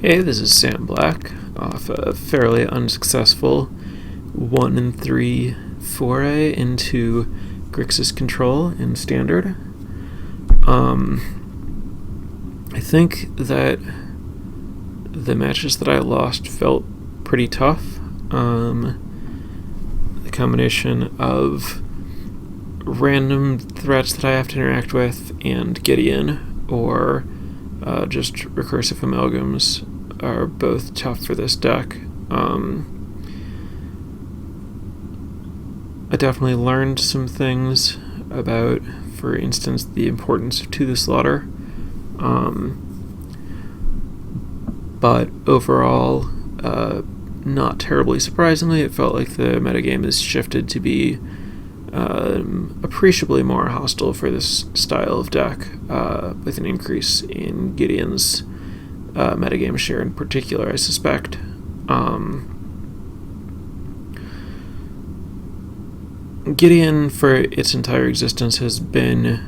Hey, this is Sam Black off a fairly unsuccessful 1-3 foray into Grixis control in Standard. I think that the matches that I lost felt pretty tough. The combination of random threats that I have to interact with and Gideon, or just recursive amalgams, are both tough for this deck. I definitely learned some things about, for instance, the importance of To the Slaughter. But overall, not terribly surprisingly, it felt like the metagame has shifted to be appreciably more hostile for this style of deck, with an increase in Gideon's metagame share in particular, I suspect. Gideon, for its entire existence, has been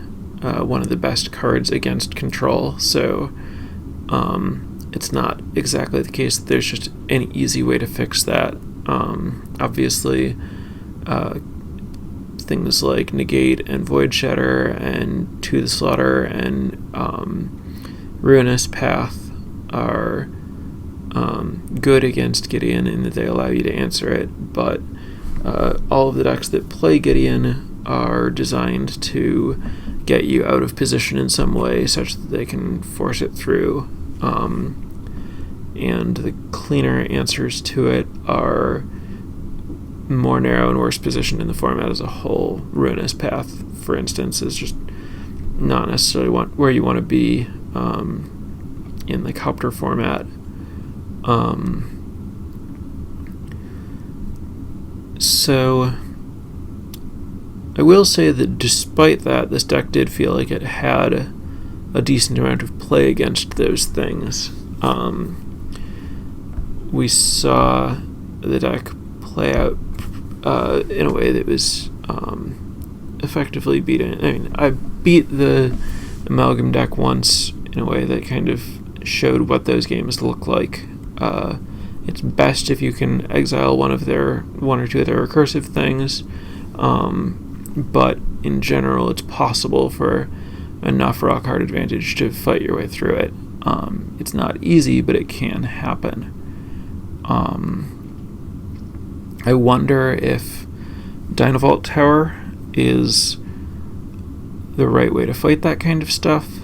one of the best cards against control, so it's not exactly the case that there's just any easy way to fix that. Obviously, things like Negate and Void Shatter and To the Slaughter and Ruinous Path are good against Gideon in that they allow you to answer it, but all of the decks that play Gideon are designed to get you out of position in some way such that they can force it through, and the cleaner answers to it are more narrow and worse positioned in the format as a whole. Ruinous Path, for instance, is just not necessarily where you want to be in the Copter format. So I will say that despite that, this deck did feel like it had a decent amount of play against those things. We saw the deck play out in a way that was effectively beaten. I mean, I beat the Amalgam deck once in a way that kind of showed what those games look like. It's best if you can exile one or two of their recursive things, but in general it's possible for enough rock hard advantage to fight your way through it. It's not easy, but it can happen. I wonder if Dynavolt Tower is the right way to fight that kind of stuff.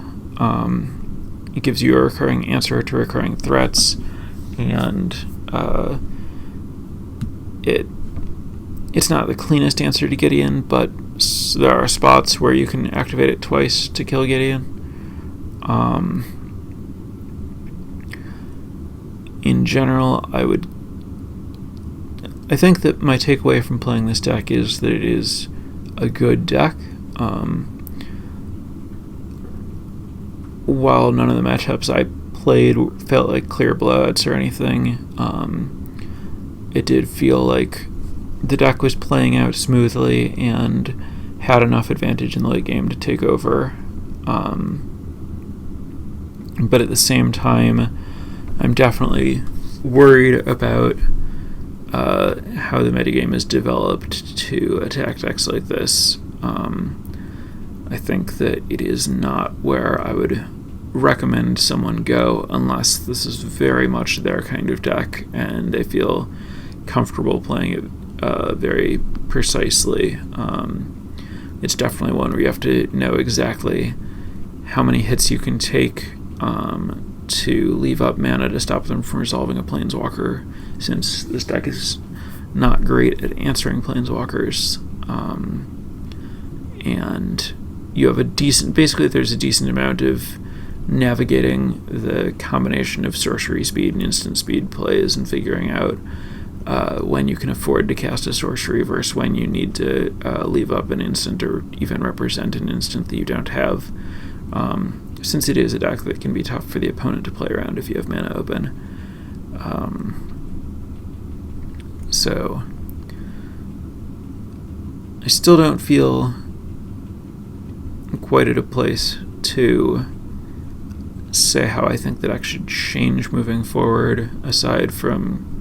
It gives you a recurring answer to recurring threats, and it's not the cleanest answer to Gideon, but there are spots where you can activate it twice to kill Gideon. In general, I think that my takeaway from playing this deck is that it is a good deck. While none of the matchups I played felt like clear blowouts or anything, it did feel like the deck was playing out smoothly and had enough advantage in the late game to take over. But at the same time, I'm definitely worried about how the metagame is developed to attack decks like this. I think that it is not where I would recommend someone go unless this is very much their kind of deck and they feel comfortable playing it very precisely. It's definitely one where you have to know exactly how many hits you can take to leave up mana to stop them from resolving a Planeswalker, since this deck is not great at answering Planeswalkers. And you have there's a decent amount of navigating the combination of sorcery speed and instant speed plays and figuring out when you can afford to cast a sorcery versus when you need to leave up an instant or even represent an instant that you don't have, since it is a deck that can be tough for the opponent to play around if you have mana open. So I still don't feel quite at a place to say how I think the deck should change moving forward, aside from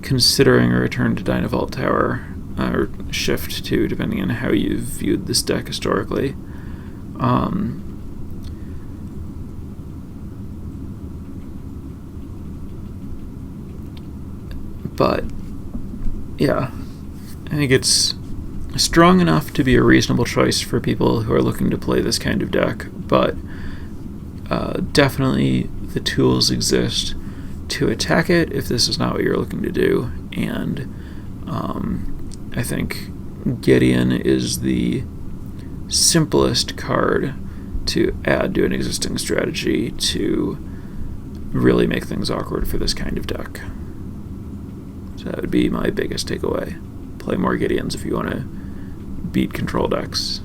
considering a return to Dynavault Tower, or shift to, depending on how you've viewed this deck historically. But yeah, I think it's strong enough to be a reasonable choice for people who are looking to play this kind of deck, but definitely the tools exist to attack it if this is not what you're looking to do. And I think Gideon is the simplest card to add to an existing strategy to really make things awkward for this kind of deck. So that would be my biggest takeaway. Play more Gideons if you want to beat control decks.